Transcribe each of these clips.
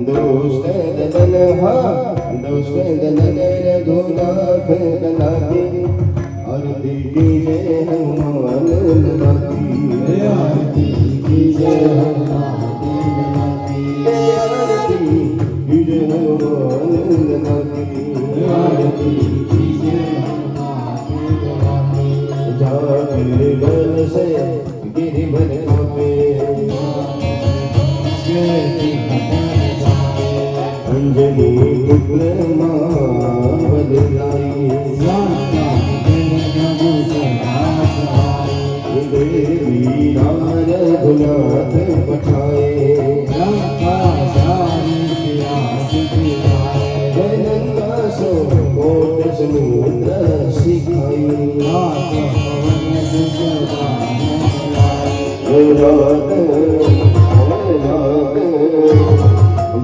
दुष्ट दलन हाँ दुष्ट दलन रघुनाथ कलापी आरती कीजे हनुमान ललाटी आरती कीजे हनुमान ललाटी आरती कीजे हनुमान ललाटी आरती कीजे हनुमान ललाटी जाके बल से गिरिवन कापे अंजनी पुत्र बदलाई देवी रघुनाथ पठाए गंगा सो कोट समुद्र सिखाई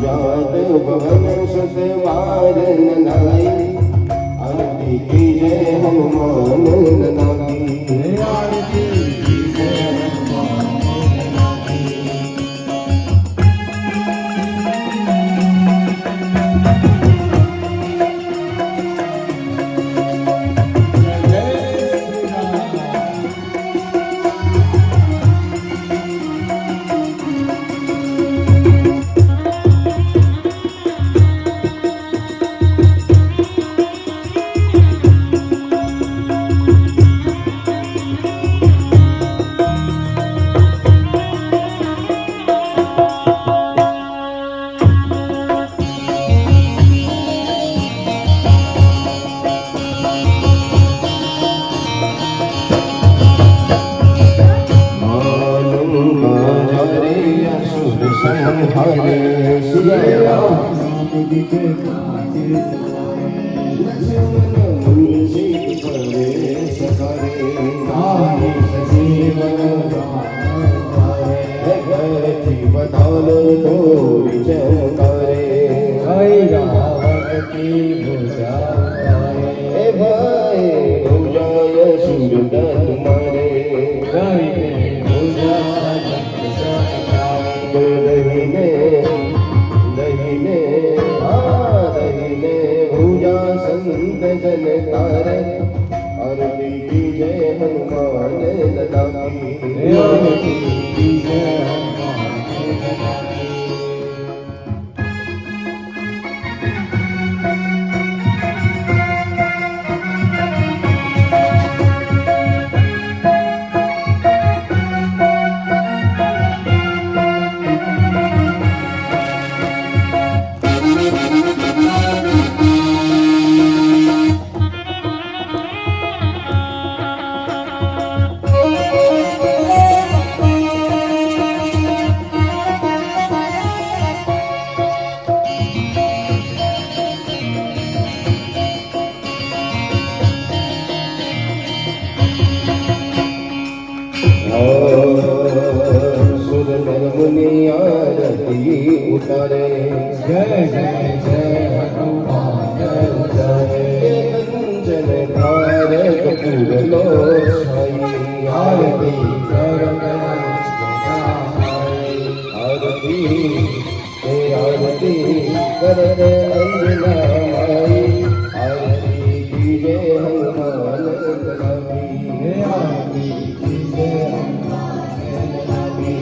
जात भवन सुत वारन लाई आरती कीजे हनुमान ललाटी आरती कीजे हनुमान ललाटी उतारे जय जय जय हनुमान कंचन धार कपूर लो छाई आरती आरती आरती कर अंजना माई आरती कीजे हनुमान ललाटी आरती कीजे हनुमान ललाटी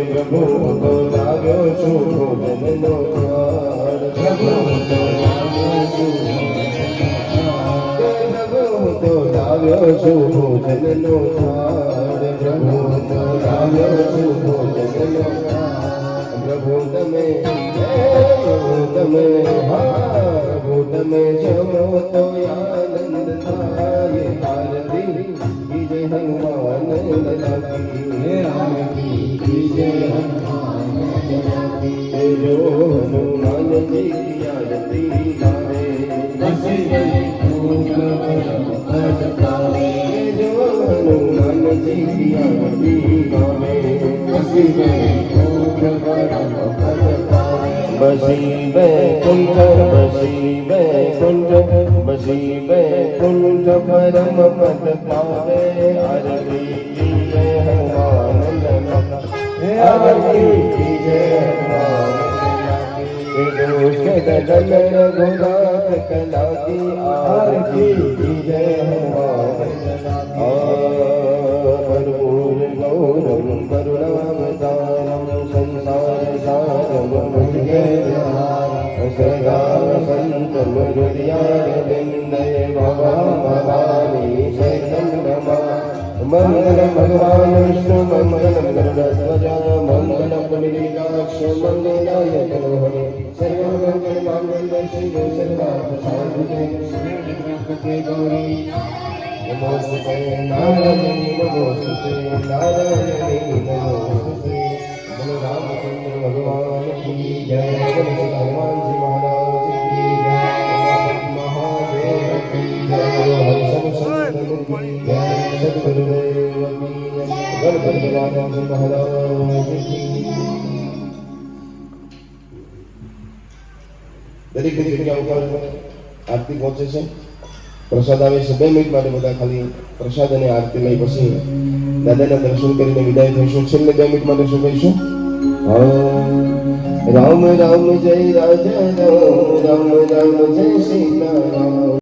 प्रभु तो लाग्यो छु भोजन नो द्वार प्रभु तो लाग्यो छु भोजन नो द्वार प्रभु तो लाग्यो छु भोजन नो द्वार प्रभु तमे जमो तो आनंद थाये आरती कीजे हनुमान ललाटी आरती कीजे हनुमान ललाटी जो हनुमान जी की आरती गावे बसी गई खूब पद पावे जो हनुमान जी की आरती गावे बसी गई खूब पद पावे बसी बैकुंठ बसी बैकुंठ પછી વૈકુંઠ પરમ પદ પાવે આરતી જય હનુમાન આરતી જય હનુમાન रघुनाथ कला की आरती जय हनुमान कर्पूर गौरम करुणावतारम संसार सारम सदा संतम हृदयारविंदे भवानी शरणं मंगल भगवान विष्णु मंगल गरुड़ध्वज मंगल पुण्डरीकाक्ष मंगलायत हरे सर्वमंगल मांगल्ये शिवे सर्वार्थसाधिके शरण्ये गौरी नमोस्तुते नारायणी नमोस्तुते नारायणी नमोस्तुते बोलो रामचंद्र भगवान की जय बोलो हनुमान जी महाराज की जय महादेव की जय हरिशंकर की जय सद्गुरुदेव की जय गणपति महाराज की દરેક જગ્યા ઉપર આરતી પહોંચે છે પ્રસાદ આવે છે 2 મિનિટ માટે બધા ખાલી પ્રસાદ અને આરતી લઈ પછી દાદાના દર્શન કરીને વિદાય થઈશું છેલ્લે 2 મિનિટ માટે શું કહીશું રામ રામ જય રાજા રામ રામ રામ જય સીતા રામ